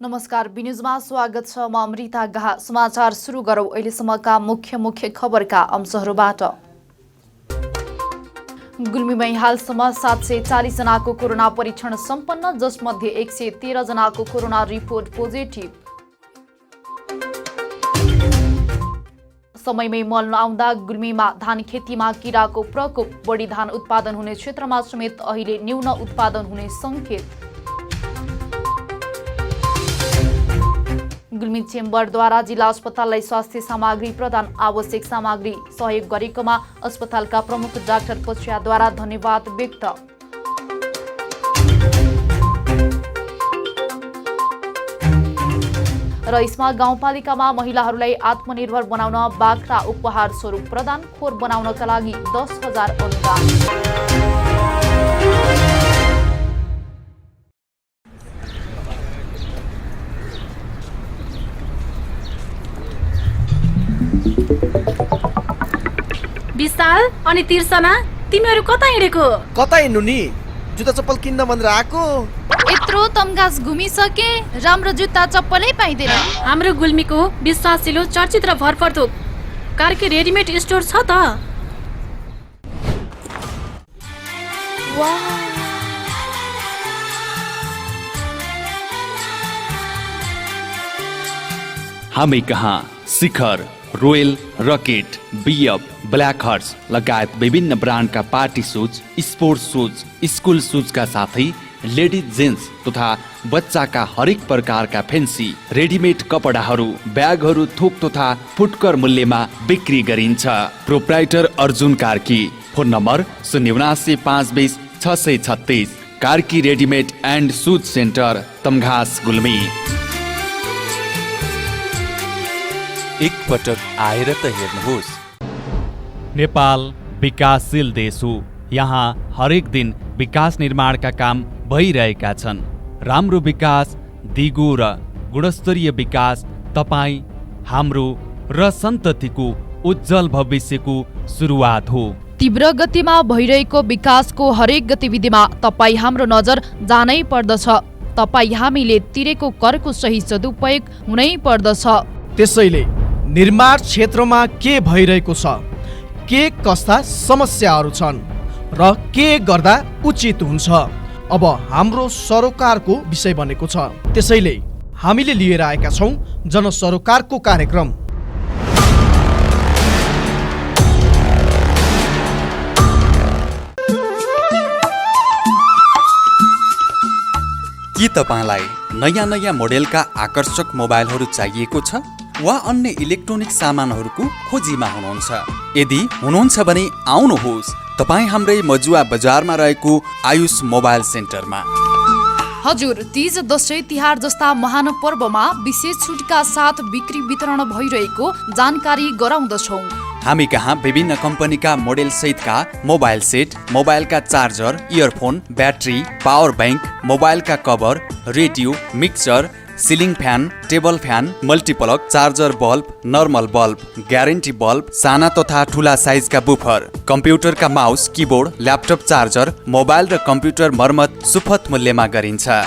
नमस्कार, बिन्युजमा स्वागत छ। म अमृता गाह। समाचार सुरु गरौँ अहिलेसम्मका मुख्य खबरका अंशहरूबाट। गुल्मीमै हालसम्म 740 जनाको कोरोना परीक्षण सम्पन्न, जसमध्ये 113 जनाको कोरोना रिपोर्ट पोजिटिभ। समयमै मल नआउँदा गुल्मीमा धान खेतीमा किराको प्रकोप, बढी धान उत्पादन हुने क्षेत्रमा समेत अहिले न्यून उत्पादन हुने संकेत। गुल्मी चेम्बरद्वारा जिल्ला अस्पताललाई स्वास्थ्य सामग्री प्रदान, आवश्यक सामग्री सहयोग गरेकोमा अस्पतालका प्रमुख डाक्टर पछ्याद्वारा धन्यवाद व्यक्त। र इस्मा गाउँपालिकामा महिलाहरूलाई आत्मनिर्भर बनाउन बाख्रा उपहार स्वरूप प्रदान, खोर बनाउनका लागि 10,000 अनुदान। विशाल अनि तिर्सना, तिमीहरू कता हिँडेको? कता हिँड्नु नि? जुत्ता चप्पल किन्न भनेर आएको। यत्रो तमघास घुमिसके, राम्रो जुत्ता चप्पलै पाइँदैन। हाम्रो गुल्मीको विश्वासिलो चर्चित र भरपर्दो कार्की रेडिमेड स्टोर छ त। हामी कहाँ Shikhar, royal, rocket, BF, black horse लगायत विभिन्न ब्रान्डका party shoes, sports shoes, school सुजका साथै लेडिज जेन्ट्स तथा बच्चाका हरेक प्रकारका फेन्सी रेडिमेड कपडाहरू, ब्यागहरू थोक तथा फुटकर मूल्यमा बिक्री गरिन्छ। Proprietor Arjun Karki. Phone number 079 520 Karki readymade and shoes centre, Tamghas, Gulmi. एक पटक आएर त हेर्नुहोस्। नेपाल विकासशील देश हो। यहाँ हरेक दिन विकास निर्माणका काम भइरहेका छन्। राम्रो विकास, दिगो र गुणस्तरीय विकास तपाईँ, हाम्रो र सन्ततिको उज्जवल भविष्यको सुरुवात हो। तीव्र गतिमा भइरहेको विकासको हरेक गतिविधिमा तपाईँ हाम्रो नजर जानै पर्दछ। तपाईँ हामीले तिरेको करको सही सदुपयोग हुनै पर्दछ। त्यसैले निर्माण क्षेत्रमा के भइरहेको छ, के कस्ता समस्याहरू छन् र के गर्दा उचित हुन्छ, अब हाम्रो सरोकारको विषय बनेको छ। त्यसैले हामीले लिएर आएका छौँ जनसरोकारको कार्यक्रम। के तपाईँलाई नयाँ नयाँ मोडेलका आकर्षक मोबाइलहरू चाहिएको छ वा अन्य इलेक्ट्रोनिक सामानहरूको खोजीमा हुनुहुन्छ? यदि हुनुहुन्छ भने आउनुहोस् तपाईँ हाम्रै मजुवा बजारमा रहेको आयुष मोबाइल सेन्टरमा। हजुर, तीज, दशैं, तिहार जस्ता महान पर्वमा विशेष छुटका साथ बिक्री वितरण भइरहेको जानकारी गराउँदछौँ। हामी कहाँ विभिन्न कम्पनीका मोडेल सहितका मोबाइल सेट, मोबाइलका charger, earphone, battery, power bank, मोबाइलका cover, radio, mixer, ceiling fan, table fan, multiplug, charger bulb, normal bulb, guarantee bulb, साना तथा ठुला साइजका बुफर, कम्प्युटरका mouse, keyboard, laptop charger, mobile र कम्प्युटर मर्मत सुपथ मूल्यमा गरिन्छ।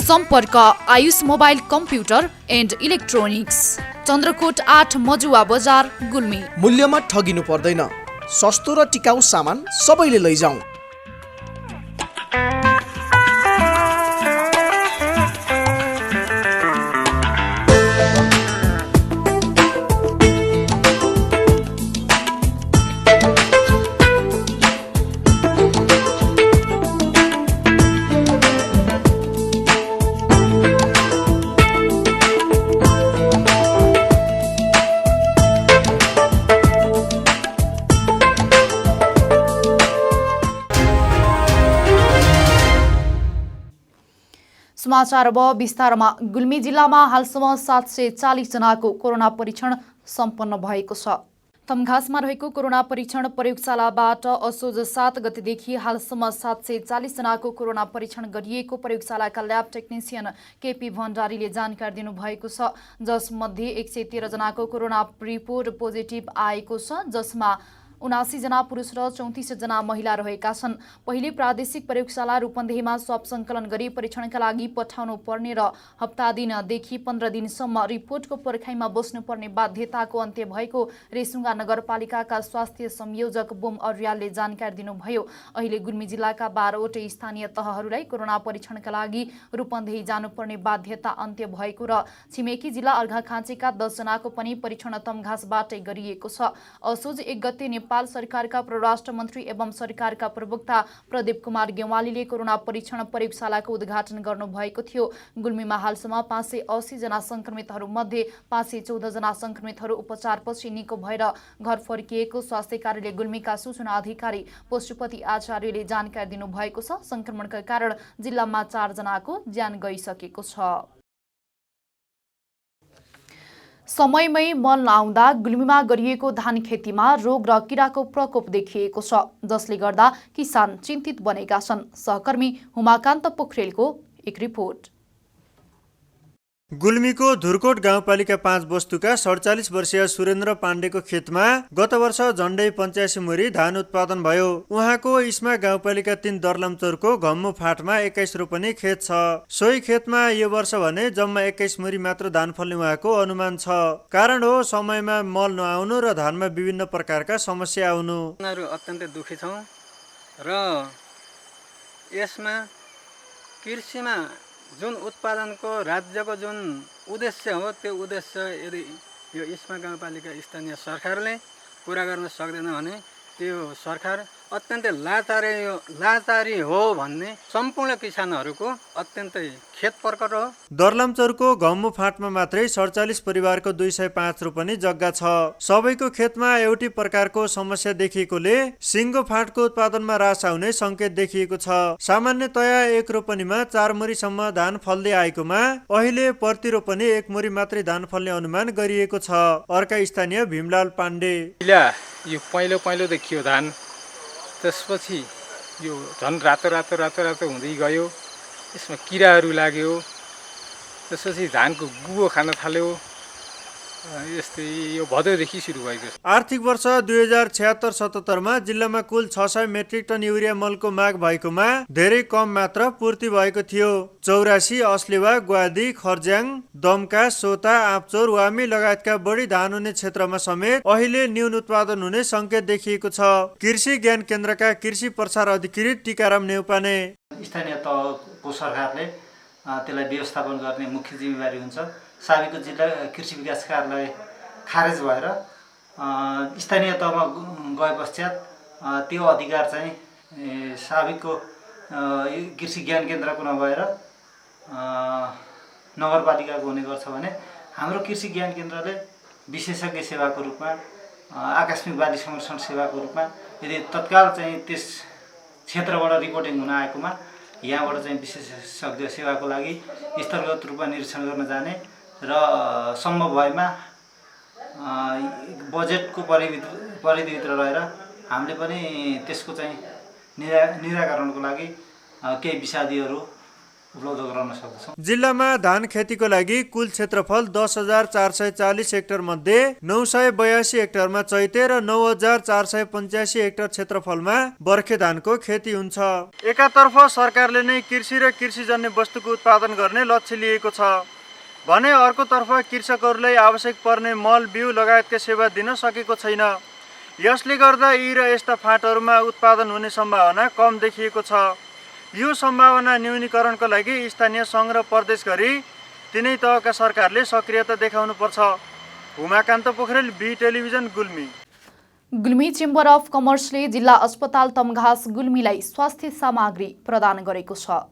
सम्पर्क Ayush mobile computer and electronics, Chandrakot 8, Majuwa बजार, गुल्मी। मूल्यमा ठगिनु पर्दैन, सस्तो र टिकाउ सामान सबैले लैजाउँ। समाचार अब विस्तारमा। गुल्मी जिल्लामा हालसम्म 740 जनाको कोरोना परीक्षण सम्पन्न भएको छ। तमघासमा रहेको कोरोना परीक्षण प्रयोगशालाबाट असोज 7 गतेदेखि हालसम्म 740 जनाको कोरोना परीक्षण गरिएको प्रयोगशालाका ल्याब टेक्निसियन केपी भण्डारीले जानकारी दिनुभएको छ। जसमध्ये 113 जनाको कोरोना रिपोर्ट पोजिटिभ आएको छ, जसमा 79 जना पुरुष र 34 जना महिला रहेका छन्। पहिले प्रादेशिक प्रयोगशाला रूपन्देहीमा स्वाब सङ्कलन गरी परीक्षणका लागि पठाउनु पर्ने र हप्ता दिनदेखि 15 दिनसम्म रिपोर्टको पर्खाइमा बस्नुपर्ने बाध्यताको अन्त्य भएको रेसुङ्गा नगरपालिकाका स्वास्थ्य संयोजक बोम अर्यालले जानकारी दिनुभयो। अहिले गुल्मी जिल्लाका 12 वटै स्थानीय तहहरूलाई कोरोना परीक्षणका लागि रूपन्देही जानुपर्ने बाध्यता अन्त्य भएको र छिमेकी जिल्ला अर्घाखाँचीका 10 जनाको पनि परीक्षण तमघासबाटै गरिएको छ। असोज 1 गते नेपाल सरकारका परराष्ट्र मन्त्री एवं सरकारका प्रवक्ता प्रदीप कुमार गेवालीले कोरोना परीक्षण प्रयोगशालाको उद्घाटन गर्नुभएको थियो। गुल्मीमा हालसम्म 580 जना संक्रमितहरू मध्ये 514 जना संक्रमितहरू उपचारपछि निको भएर घर फर्किएको स्वास्थ्य कार्यालय गुल्मीका सूचना अधिकारी पशुपति आचार्यले जानकारी दिनुभएको छ। संक्रमणका कारण जिल्लामा 4 जनाको ज्यान गइसकेको छ। समयमै मल नआउँदा गुल्मीमा गरिएको धान खेतीमा रोग र किराको प्रकोप देखिएको छ, जसले गर्दा किसान चिन्तित बनेका छन्। सहकर्मी हुमाकान्त पोखरेलको एक रिपोर्ट। गुल्मीको धुरकोट गाउँपालिका 5 वस्तुका 47 वर्षीय सुरेन्द्र पाण्डेको खेतमा गत वर्ष झण्डै 85 मुरी धान उत्पादन भयो। उहाँको इस्मा गाउँपालिका 3 दर्लमचौरको घम्मु फाँटमा 21 रोपनी खेत छ। सोही खेतमा यो वर्ष भने जम्मा 21 मुरी मात्र धान फल्ने उहाँको अनुमान छ। कारण हो समयमा मल नआउनु र धानमा विभिन्न प्रकारका समस्या आउनु। अत्यन्तै दुखी छौँ र यसमा कृषिमा जुन उत्पादनको राज्यको जुन उद्देश्य हो त्यो उद्देश्य यदि यो इस्मा गाउँपालिका स्थानीय सरकारले पुरा गर्न सक्दैन भने त्यो सरकार अत्यन्तै लाचारी हो भन्ने सम्पूर्ण किसानहरूको अत्यन्तै खेत प्रकट हो। दर्लमचौरको घम्मु फाँटमा मात्रै 47 परिवारको 205 रोपनी जग्गा छ। सबैको खेतमा एउटै प्रकारको समस्या देखिएकोले सिङ्गो फाँटको उत्पादनमा ह्रास आउने संकेत देखिएको छ। सामान्यतया 1 रोपनीमा 4 मुरीसम्म धान फल्दै आएकोमा अहिले प्रति रोपनी 1 मुरी मात्रै धान फल्ने अनुमान गरिएको छ। अर्का स्थानीय भीमलाल पाण्डे, यो पहिलो देखियो धान, त्यसपछि यो झन् रातो हुँदै गयो, यसमा किराहरू लाग्यो, त्यसपछि धानको गुगो खान थाल्यो, यस्तै यो भदौदेखि सुरु भएको छ। आर्थिक वर्ष 2076-77 मा जिल्लामा कुल 600 मेट्रिक टन युरिया मलको माग भएकोमा धेरै कम मात्र पूर्ति भएको थियो। 84 अस्लेवा, ग्वादी, खर्ज्याङ, दमका, सोता, आँपचौर, वामी लगायतका बढी धान हुने क्षेत्रमा समेत अहिले न्यून उत्पादन हुने संकेत देखिएको छ। कृषि ज्ञान केन्द्रका कृषि प्रसार अधिकृत टीकाराम नेउपाने, स्थानीय तहको सरकारले त्यसलाई व्यवस्थापन गर्ने मुख्य जिम्मेवारी हुन्छ। साबिकको जिल्ला कृषि विकास कार्यालय खारेज भएर स्थानीय तहमा गए पश्चात त्यो अधिकार चाहिँ साबिकको कृषि ज्ञान केन्द्रको नभएर नगरपालिकाको हुने गर्छ भने हाम्रो कृषि ज्ञान केन्द्रले विशेषज्ञ सेवाको रूपमा आकस्मिक बाली संरक्षण सेवाको रूपमा यदि तत्काल चाहिँ त्यस क्षेत्रबाट रिपोर्टिङ हुन आएकोमा यहाँबाट चाहिँ विशेषज्ञ सेवाको लागि स्थलगत रूपमा निरीक्षण गर्न जाने र सम्भव भएमा बजेटको परिधिभित्र रहेर हामीले पनि त्यसको चाहिँ निराकरणको लागि केही विषादीहरू उपलब्ध गराउन सक्छौँ। जिल्लामा धान खेतीको लागि कुल क्षेत्रफल 10,440 हेक्टर मध्ये 982 हेक्टरमा चैते र 9,485 हेक्टर क्षेत्रफलमा बर्खे धानको खेती हुन्छ। एकातर्फ सरकारले नै कृषि र कृषिजन्य वस्तुको उत्पादन गर्ने लक्ष्य लिएको छ भने अर्कोतर्फ कृषकहरूलाई आवश्यक पर्ने मल बिउ लगायतका सेवा दिन सकेको छैन। यसले गर्दा यी र यस्ता फाँटहरूमा उत्पादन हुने सम्भावना कम देखिएको छ। यो सम्भावना न्यूनीकरणको लागि स्थानीय सङ्घ र प्रदेश गरी तिनै तहका सरकारले सक्रियता देखाउनु पर्छ। Umakant Pokharel, B television, Gulmi. Gulmi chamber of कमर्सले जिल्ला अस्पताल तमघास गुल्मीलाई स्वास्थ्य सामग्री प्रदान गरेको छ।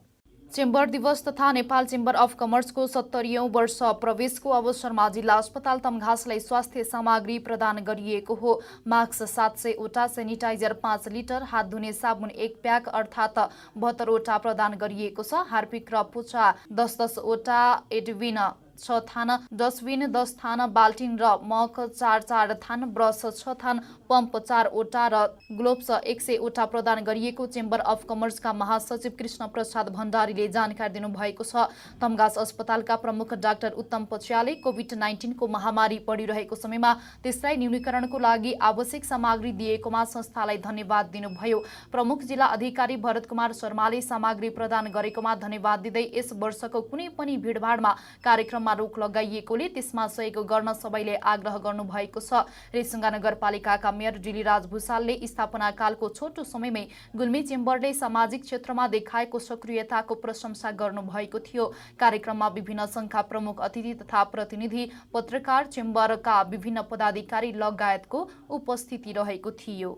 चेम्बर दिवस तथा नेपाल चेम्बर अफ कमर्सको 70औं वर्ष प्रवेशको अवसरमा जिल्ला अस्पताल तमघासलाई स्वास्थ्य सामग्री प्रदान गरिएको हो। मास्क 700 वटा, सेनिटाइजर 5 लिटर, हात धुने साबुन 1 प्याक अर्थात् 72 वटा प्रदान गरिएको छ। हार्पिक र पुच्चा 10-10 वटा, एडविन 6 थान, डस्टबिन 10 थान, बाल्टिन र मग 4 थान, ब्रस 6 थान, पम्प 4 वटा र ग्लोभ्स 100 वटा प्रदान गरिएको चेम्बर अफ कमर्सका महासचिव कृष्ण प्रसाद भण्डारीले जानकारी दिनुभएको छ। तमघास अस्पतालका प्रमुख डाक्टर उत्तम पछ्याले कोभिड-19 को महामारी बढिरहेको समयमा त्यसलाई न्यूनीकरणको लागि आवश्यक सामग्री दिएकोमा संस्थालाई धन्यवाद दिनुभयो। प्रमुख जिल्ला अधिकारी भरत कुमार शर्माले सामग्री प्रदान गरेकोमा धन्यवाद दिँदै यस वर्षको कुनै पनि भिडभाडमा कार्यक्रममा रोक लगाइएकोले त्यसमा सहयोग गर्न सबैले आग्रह गर्नुभएको छ। रेसुङ्गा नगरपालिकाका मेयर डिलीराज भुसालले स्थापना कालको छोटो समयमै गुल्मी चेम्बरले सामाजिक क्षेत्रमा देखाएको सक्रियताको प्रशंसा गर्नुभएको थियो। कार्यक्रममा विभिन्न संघका प्रमुख अतिथि तथा प्रतिनिधि, पत्रकार, चेम्बरका विभिन्न पदाधिकारी लगायतको उपस्थिति रहेको थियो।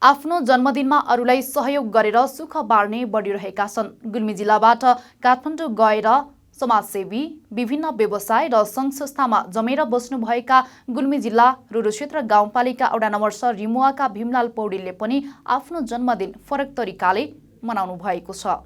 आफ्नो जन्मदिनमा अरूलाई सहयोग गरेर सुख बाँड्ने बढिरहेका छन्। गुल्मी जिल्लाबाट काठमाडौँ गएर समाजसेवी, विभिन्न व्यवसाय र सङ्घ संस्थामा जमेर बस्नुभएका गुल्मी जिल्ला रुरुक्षेत्र गाउँपालिका 8 नम्बर रिमुवाका भीमलाल पौडेलले पनि आफ्नो जन्मदिन फरक तरिकाले मनाउनु भएको छ।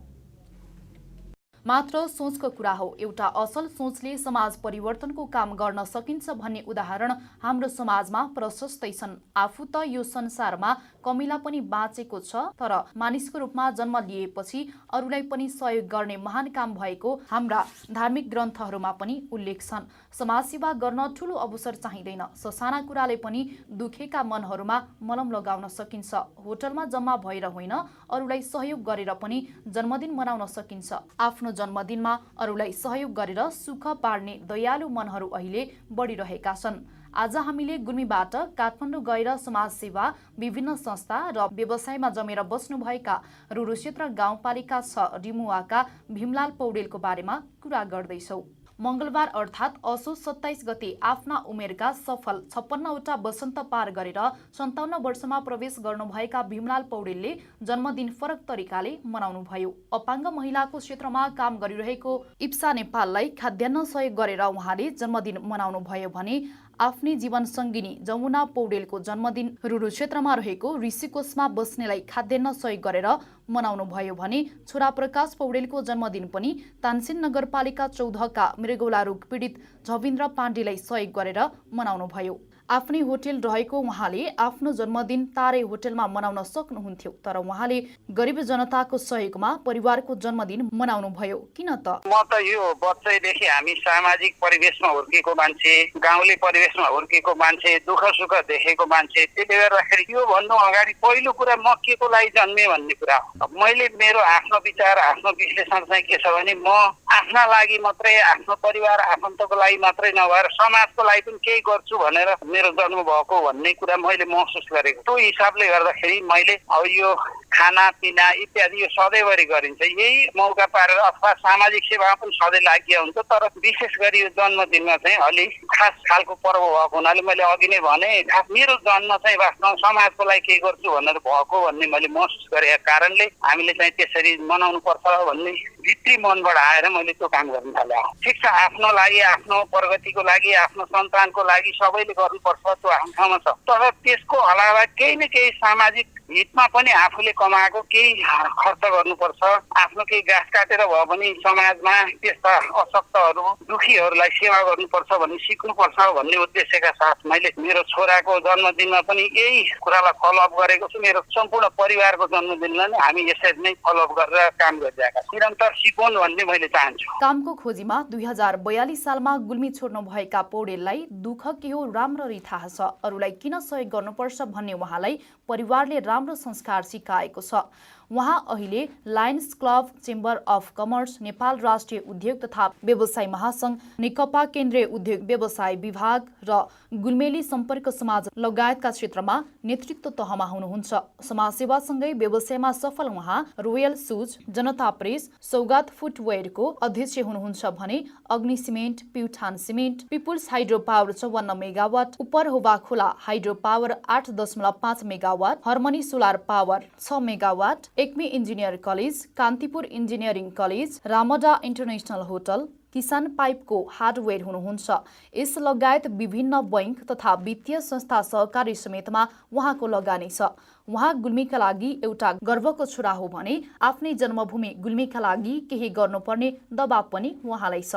मात्र सोचको कुरा हो, एउटा असल सोचले समाज परिवर्तनको काम गर्न सकिन्छ भन्ने उदाहरण हाम्रो समाजमा प्रशस्तै छन्। आफू त यो संसारमा कमिला पनि बाँचेको छ, तर मानिसको रूपमा जन्म लिएपछि अरूलाई पनि सहयोग गर्ने महान काम भएको हाम्रा धार्मिक ग्रन्थहरूमा पनि उल्लेख छन्। समाजसेवा गर्न ठूलो अवसर चाहिँदैन, ससाना कुराले पनि दुखेका मनहरूमा मलम लगाउन सकिन्छ। होटलमा जम्मा भएर होइन, अरूलाई सहयोग गरेर पनि जन्मदिन मनाउन सकिन्छ। आफ्नो जन्मदिनमा अरूलाई सहयोग गरेर सुख बाँड्ने दयालु मनहरू अहिले बढिरहेका छन्। आज हामीले गुल्मीबाट काठमाडौँ गएर समाजसेवा, विभिन्न संस्था र व्यवसायमा जमेर बस्नुभएका रुरुक्षेत्र गाउँपालिका 6 रिमुवाका भीमलाल पौडेलको बारेमा कुरा गर्दैछौँ। मंगलबार अर्थात् असोज 27 गते आफ्ना उमेरका सफल 56वटा वसन्त पार गरेर 57 वर्षमा प्रवेश गर्नुभएका भीमलाल पौडेलले जन्मदिन फरक तरिकाले मनाउनुभयो। अपाङ्ग महिलाको क्षेत्रमा काम गरिरहेको इप्सा नेपाललाई खाद्यान्न सहयोग गरेर उहाँले जन्मदिन मनाउनुभयो भने आफ्नै जीवन सङ्गिनी जमुना पौडेलको जन्मदिन रुरुक्षेत्रमा रहेको ऋषिकोशमा बस्नेलाई खाद्यान्न सहयोग गरेर मनाउनु भयो भने छोरा प्रकाश पौडेलको जन्मदिन पनि तानसेन नगरपालिका 14 का मृगौला रोग पीडित झविन्द्र पाण्डेलाई सहयोग गरेर मनाउनु भयो। आफ्नै होटल रहेको उहाँले आफ्नो जन्मदिन तारे होटलमा मनाउन सक्नुहुन्थ्यो, तर उहाँले गरिब जनताको सहयोगमा परिवारको जन्मदिन मनाउनु भयो। किन त म त यो बच्चैदेखि हामी सामाजिक परिवेशमा हुर्केको मान्छे, गाउँले परिवेशमा हुर्केको मान्छे, दुःख सुख देखेको मान्छे। त्यसले गर्दाखेरि यो भन्नु अगाडि पहिलो कुरा म के को लागि जन्मे भन्ने कुरा हो। मैले मेरो आफ्नो विचार, आफ्नो विश्लेषण चाहिँ के छ भने म आफ्ना लागि मात्रै, आफ्नो परिवार आफन्तको लागि मात्रै नभएर समाजको लागि पनि केही गर्छु भनेर मेरो जन्म भएको भन्ने कुरा मैले महसुस गरेको। त्यो हिसाबले गर्दाखेरि मैले अब यो खानापिना इत्यादि यो सधैँभरि गरिन्छ। यही मौका पारेर अथवा सामाजिक सेवामा पनि सधैँ लागि हुन्छ, तर विशेष गरी यो जन्मदिनमा चाहिँ अलि खास खालको पर्व भएको हुनाले मैले अघि नै भने खास मेरो जन्म चाहिँ वास्तवमा समाजको लागि के गर्छु भनेर भएको भन्ने मैले महसुस गरेको कारणले हामीले चाहिँ त्यसरी मनाउनु पर्छ भन्ने भित्री मनबाट आएर मैले त्यो काम गर्न थालेँ। ठिक छ, आफ्नो लागि, आफ्नो प्रगतिको लागि, आफ्नो सन्तानको लागि सबैले गर्नुपर्छ, त्यो आफ्नो ठाउँमा छ, तर त्यसको अलावा केही न केही सामाजिक हितमा पनि आफूले कमाएको केही खर्च गर्नुपर्छ। आफ्नो केही घाँस काटेर भए पनि समाजमा त्यस्ता अशक्तहरू, दुखीहरूलाई सेवा गर्नुपर्छ भन्ने सिक्नुपर्छ भन्ने उद्देश्यका साथ मैले मेरो छोराको जन्मदिनमा पनि यही कुरालाई फलोअप गरेको छु। मेरो सम्पूर्ण परिवारको जन्मदिनमा नै हामी यसरी नै फलोअप गरेर काम गरिरहेका छौँ। निरन्तर सिकोन् भन्ने मैले चाहन्छु। कामको खोजीमा 2042 सालमा गुल्मी छोड्नु भएका पौडेललाई दुःख के हो राम्ररी थाहा छ। अरूलाई किन सहयोग गर्नुपर्छ भन्ने उहाँलाई परिवारले राम्रो संस्कार सिकाएको छ। उहाँ अहिले Lions Club, chamber of commerce, Nepal राष्ट्रिय उद्योग तथा व्यवसाय महासंघ, नेकपा केन्द्रीय उद्योग व्यवसाय विभाग र गुल्मेली सम्पर्क समाज लगायतका क्षेत्रमा नेतृत्व तहमा हुनुहुन्छ। समाजसेवासँगै व्यवसायमा सफल उहाँ royal shoes, Janata press, Saugat फुटवेयरको अध्यक्ष हुनुहुन्छ भने Agni cement, Pyuthan cement, people's hydro power 54 megawatt, upper Hoba Khola hydro power 8.5 megawatt, harmony solar power 6 megawatt, Acme engineer college, Kantipur engineering college, Ramada international hotel, Kisan पाइपको हार्डवेयर हुनुहुन्छ। यस लगायत विभिन्न बैंक तथा वित्तीय संस्था सहकारी समेतमा उहाँको लगानी छ। उहाँ गुल्मीका लागि एउटा गर्वको छोरा हो भने आफ्नै जन्मभूमि गुल्मीका लागि केही गर्नुपर्ने दबाब पनि उहाँलाई छ।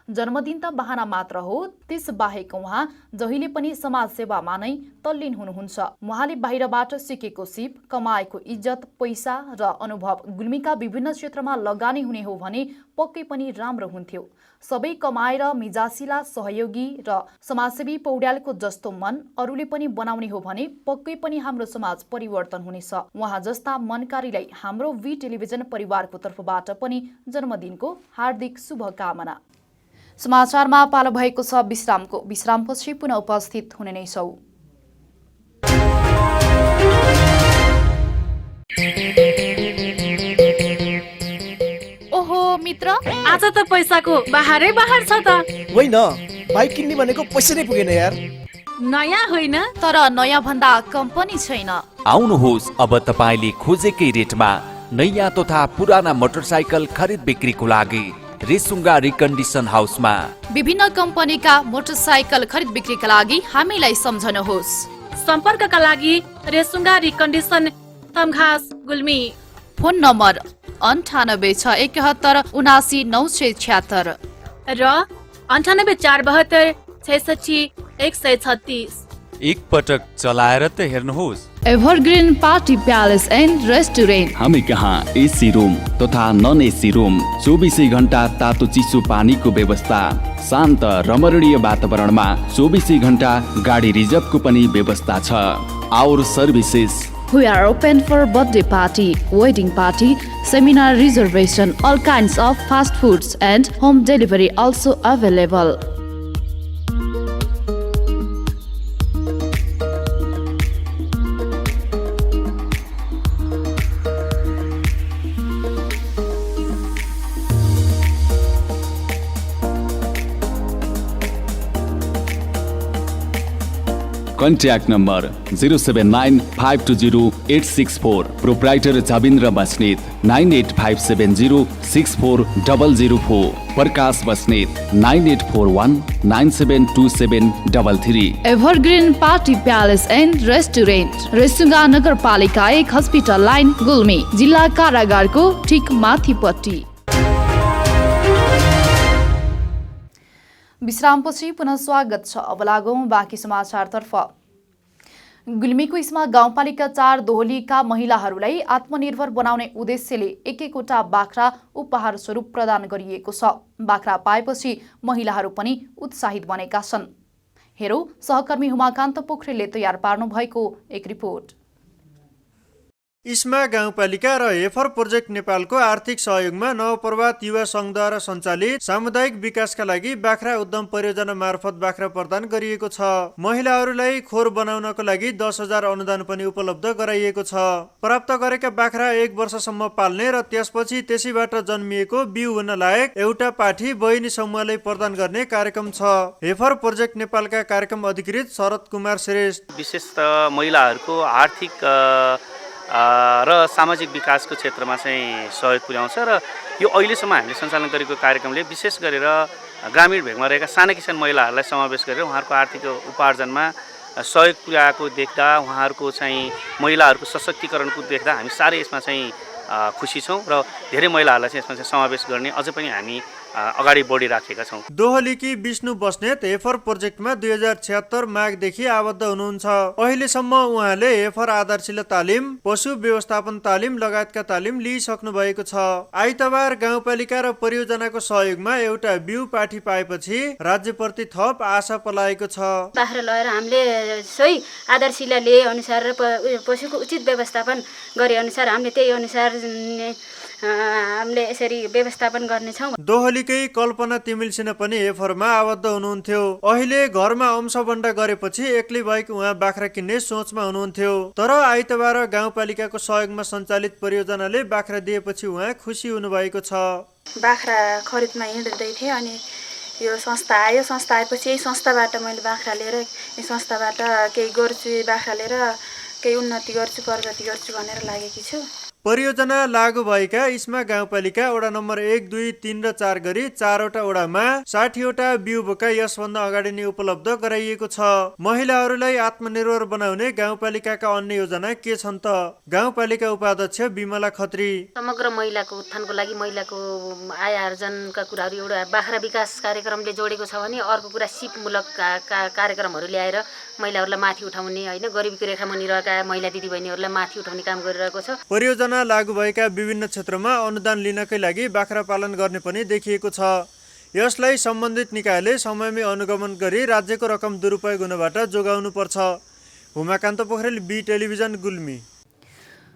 जन्मदिन त बहाना मात्र हो, त्यस बाहेक उहाँ जहिले पनि समाज सेवामा नै तल्लीन हुनुहुन्छ। उहाँले बाहिरबाट सिकेको सिप, कमाएको इज्जत, पैसा र अनुभव गुल्मीका विभिन्न क्षेत्रमा लगानी हुने हो भने पक्कै पनि राम्रो हुन्थ्यो। सबै कमाएर मिजासिला सहयोगी र समाजसेवी पौड्यालको जस्तो मन अरूले पनि बनाउने हो भने पक्कै पनि हाम्रो समाज परिवर्तन हुनेछ। उहाँ जस्ता मनकारीलाई हाम्रो वी टेलिभिजन परिवारको तर्फबाट पनि जन्मदिनको हार्दिक शुभकामना। समाचारमा पालो भएको छ विश्रामको। विश्रामपछि पुनः उपस्थित हुने नै छौं। ओहो मित्र, आज त पैसाको बाहरै बाहर छ त। होइन, बाइक किन्ने भनेको पैसा नै पुगेन यार। नयाँ होइन, तर नयाँ भन्दा कम्पनी छैन। आउनुहोस्, अब तपाईँले खोजेकै रेटमा नयाँ तथा पुराना मोटरसाइकल खरिद बिक्रीको लागि रेसुङ्गा रिकन्डिसन हाउसमा। विभिन्न कम्पनीका मोटरसाइकल खरिद बिक्रीका लागि हामीलाई सम्झनुहोस्। सम्पर्कका लागि Resunga recondition Tamghas Gulmi. Phone number 9861719676 र 9842766136। एक पटक चलाएर त हेर्नुहोस्। Evergreen party palace and restaurant. हामी कहाँ एसी रुम तथा नन एसी रुम, 24 घण्टा तातो चिसो पानीको व्यवस्था, शान्त रमणीय वातावरणमा 24 घण्टा गाडी रिजर्भको पनि व्यवस्था छ। Our services We are open for birthday party, wedding party, seminar reservation, all kinds of fast foods and home delivery also available. Contact number 0795208664। Proprietor Jabindra Basnet 9857064004। Prakash Basnet 9841972733। Evergreen party palace and restaurant, Resunga नगरपालिका 1 हस्पिटल लाइन गुल्मी, जिल्ला कारागारको ठिक माथिपट्टि। विश्रामपछि पुनः स्वागत छ। अब लागौं बाँकी समाचारतर्फ। गुल्मीको इस्मा गाउँपालिका 4 दोहलीका महिलाहरूलाई आत्मनिर्भर बनाउने उद्देश्यले एक-एकवटा बाख्रा उपहार स्वरूप प्रदान गरिएको छ। बाख्रा पाएपछि महिलाहरू पनि उत्साहित बनेका छन्। हेरौं सहकर्मी हुमाकान्त पोखरेलले तयार पार्नु भएको एक रिपोर्ट। इस्मा गाउँपालिका र हेफर प्रोजेक्ट नेपालको आर्थिक सहयोगमा नवप्रभात युवा संघद्वारा सञ्चालित सामुदायिक विकासका लागि बाख्रा उद्यम परियोजना मार्फत बाख्रा प्रदान गरिएको छ। महिलाहरूलाई खोर बनाउनको लागि 10,000 अनुदान पनि उपलब्ध गराइएको छ। प्राप्त गरेका बाख्रा 1 वर्षसम्म पाल्ने र त्यसपछि त्यसैबाट जन्मिएको बिउ हुन लायक एउटा पाठी बहिनी समूहलाई प्रदान गर्ने कार्यक्रम छ। हेफर प्रोजेक्ट नेपालका कार्यक्रम अधिकृत शरद कुमार श्रेष्ठ विशेषतः महिलाहरूको आर्थिक र सामाजिक विकासको क्षेत्रमा चाहिँ सहयोग पुर्याउँछ र यो अहिलेसम्म हामीले सञ्चालन गरेको कार्यक्रमले विशेष गरेर ग्रामीण भेगमा रहेका साना किसान महिलाहरूलाई समावेश गरेर उहाँहरूको आर्थिक उपार्जनमा सहयोग पुर्याएको देख्दा, उहाँहरूको चाहिँ महिलाहरूको सशक्तिकरणको देख्दा हामी साह्रै यसमा चाहिँ खुसी छौँ र धेरै महिलाहरूलाई चाहिँ यसमा चाहिँ समावेश गर्ने अझ पनि हामी अगाडि बढिराखेका छौँ। दोहलीकी विष्णु बस्नेत हेफर प्रोजेक्टमा 2076 माघदेखि आबद्ध हुनुहुन्छ। अहिलेसम्म उहाँले हेफर आधारशिला तालिम, पशु व्यवस्थापन तालिम लगायतका तालिम लिइसक्नु भएको छ। आइतबार गाउँपालिका र परियोजनाको सहयोगमा एउटा बिउ पाठी पाएपछि राज्यप्रति थप आशा पलाएको छ। बाख्रा लगाएर हामीले सही आधारशिला लिए अनुसार र पशुको उचित व्यवस्थापन गरे अनुसार हामीले त्यही अनुसार हामीले यसरी व्यवस्थापन गर्नेछौँ। दोहलीकै कल्पना तिमिलसिना पनि हेफरमा आबद्ध हुनुहुन्थ्यो। अहिले घरमा अंशबन्डा गरेपछि एक्लै बाइक उहाँ बाख्रा किन्ने सोचमा हुनुहुन्थ्यो। तर आइतबार गाउँपालिकाको सहयोगमा सञ्चालित परियोजनाले बाख्रा दिएपछि उहाँ खुसी हुनुभएको छ। बाख्रा खरिदमा हिँड्दै थिएँ अनि यो संस्था आयो। संस्था आएपछि यही संस्थाबाट मैले बाख्रा लिएर यो संस्थाबाट केही गर्छु, बाख्रा लिएर केही उन्नति गर्छु, प्रगति गर्छु भनेर लागेकी छु। परियोजना लागू भएका इस्मा गाउँपालिका वडा नम्बर 1, 2, 3 र 4 गरी 4वटा वडामा 60वटा बिउ बोका यसभन्दा अगाडि नै उपलब्ध गराइएको छ। महिलाहरूलाई आत्मनिर्भर बनाउने गाउँपालिकाका अन्य योजना के छन् त? गाउँपालिका उपाध्यक्ष विमला खत्री। समग्र महिलाको उत्थानको लागि महिलाको आय आर्जनका कुराहरू एउटा बाख्रा विकास कार्यक्रमले जोडेको छ भने अर्को कुरा सिपमूलक कार्यक्रमहरू ल्याएर महिलाहरूलाई माथि उठाउने हैन, गरिबीको रेखामा रहेका महिला दिदीबहिनीहरूलाई माथि उठाउने काम गरिरहेको छ। परियोजना लागू भएका विभिन्न क्षेत्रमा अनुदान लिनकै लागि बाख्रा पालन गर्ने पनि देखिएको छ। यसलाई सम्बन्धित निकायले समयमै अनुगमन गरी राज्यको रकम दुरुपयोग हुनबाट जोगाउनुपर्छ। Umakant Pokharel, B television, Gulmi.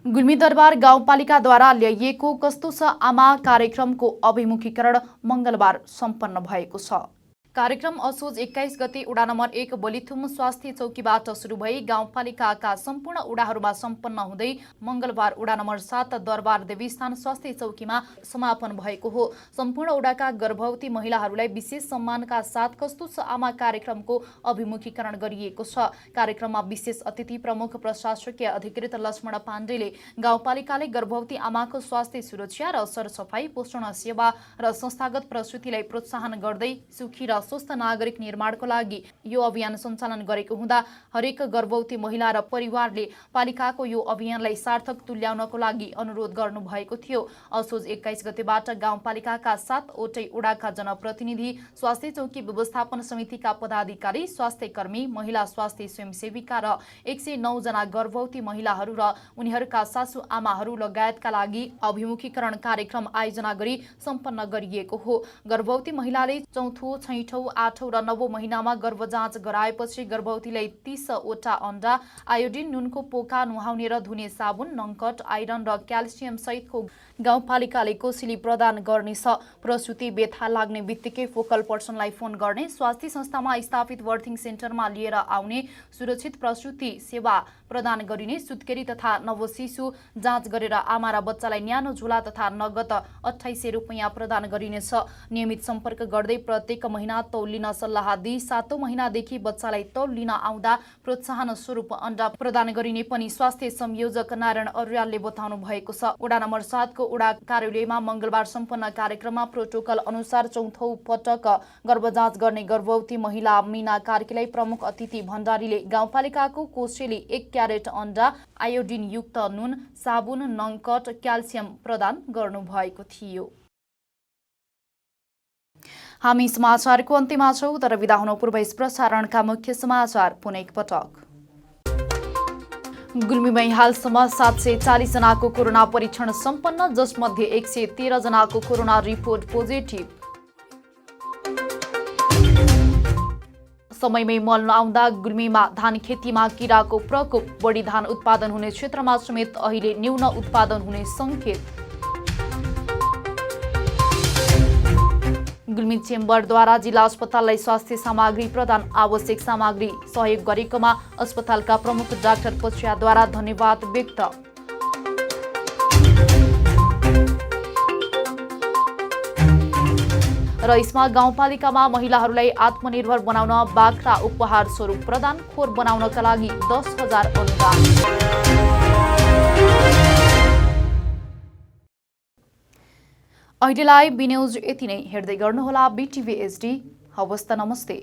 गुल्मी दरबार गाउँपालिकाद्वारा ल्याइएको कस्तो छ आमा कार्यक्रमको अभिमुखीकरण मङ्गलबार सम्पन्न भएको छ। कार्यक्रम असोज 21 गते वडा नम्बर 1 बोलिथुम स्वास्थ्य चौकीबाट सुरु भई गाउँपालिकाका सम्पूर्ण वडाहरूमा सम्पन्न हुँदै मङ्गलबार वडा नम्बर 7 दरबार देवीस्थान स्वास्थ्य चौकीमा समापन भएको हो। सम्पूर्ण वडाका गर्भवती महिलाहरूलाई विशेष सम्मानका साथ कस्तो छ आमा कार्यक्रमको अभिमुखीकरण गरिएको छ। कार्यक्रममा विशेष अतिथि प्रमुख प्रशासकीय अधिकृत लक्ष्मण पाण्डेले गाउँपालिकाले गर्भवती आमाको स्वास्थ्य सुरक्षा र सरसफाई, पोषण सेवा र संस्थागत प्रसूतिलाई प्रोत्साहन गर्दै सुखी र स्वस्थ नागरिक निर्माणको लागि यो अभियान सञ्चालन गरेको हुँदा हरेक गर्भवती महिला र परिवारले पालिकाको यो अभियानलाई सार्थक तुल्याउनको लागि अनुरोध गर्नुभएको थियो। असोज 21 गतेबाट गाउँपालिकाका 7वटै वडाका जनप्रतिनिधि, स्वास्थ्य चौकी व्यवस्थापन समितिका पदाधिकारी, स्वास्थ्य कर्मी, महिला स्वास्थ्य स्वयंसेविका र 109 जना गर्भवती महिलाहरू र उनीहरूका सासू आमाहरू लगायतका लागि अभिमुखीकरण कार्यक्रम आयोजना गरी सम्पन्न गरिएको हो। गर्भवती महिलाले चौथो, छैठौं, 8औं र 9औं महिनामा गर्भजाँच गराएपछि गर्भवतीलाई 30वटा अण्डा, आयोडिन नुनको पोका, नुहाउने र धुने साबुन, नङ्कट, आइरन र क्याल्सियम सहितको गाउँपालिकाले कोसेली प्रदान गर्नेछ। प्रसूति व्यथा लाग्ने बित्तिकै फोकल पर्सनलाई फोन गर्ने, स्वास्थ्य संस्थामा स्थापित बर्थिङ सेन्टरमा लिएर आउने, सुरक्षित प्रसूति सेवा प्रदान गरिने, सुत्केरी तथा नवशिशु जाँच गरेर आमा र बच्चालाई न्यानो झोला तथा नगद 2800 रुपैयाँ प्रदान गरिनेछ। नियमित सम्पर्क गर्दै प्रत्येक महिना तौल लिन सल्लाह दिई 7औं महिनादेखि बच्चालाई तौल लिन आउँदा प्रोत्साहन स्वरूप अण्डा प्रदान गरिने पनि स्वास्थ्य संयोजक नारायण अर्यालले बताउनु भएको छ। वडा नम्बर 7 को वडा कार्यालयमा मङ्गलबार सम्पन्न कार्यक्रममा प्रोटोकल अनुसार चौथौ पटक गर्भजाँच गर्ने गर्भवती महिला मीना कार्कीलाई प्रमुख अतिथि भण्डारीले गाउँपालिकाको कोसेली 1 क्यारेट अण्डा, आयोडिन युक्त नुन, साबुन, नङ्कट, क्याल्सियम प्रदान गर्नुभएको थियो। हामी समाचारको अन्त्यमा छौं, तर बिदा हुनु पूर्व यस प्रसारणका मुख्य समाचार पुनः एकपटक। गुल्मीमा हालसम्म 740 जनाको कोरोना परीक्षण सम्पन्न, जसमध्ये 113 जनाको कोरोना रिपोर्ट पोजिटिभ। समयमै मल नआउँदा गुल्मीमा धान खेतीमा किराको प्रकोप, बढी धान उत्पादन हुने क्षेत्रमा समेत अहिले न्यून उत्पादन हुने संकेत। गुल्मी चेम्बरद्वारा जिल्ला अस्पताललाई स्वास्थ्य सामग्री प्रदान, आवश्यक सामग्री सहयोग गरेकोमा अस्पतालका प्रमुख डाक्टर पछियाद्वारा धन्यवाद व्यक्त। र इस्मा गाउँपालिकामा महिलाहरूलाई आत्मनिर्भर बनाउन बाख्रा उपहार स्वरूप प्रदान, खोर बनाउनका लागि 10,000 अनुदान। अहिलेलाई बी न्यूज यति नै। हेर्दै गर्नुहोला BTV HD। हवस् त, नमस्ते।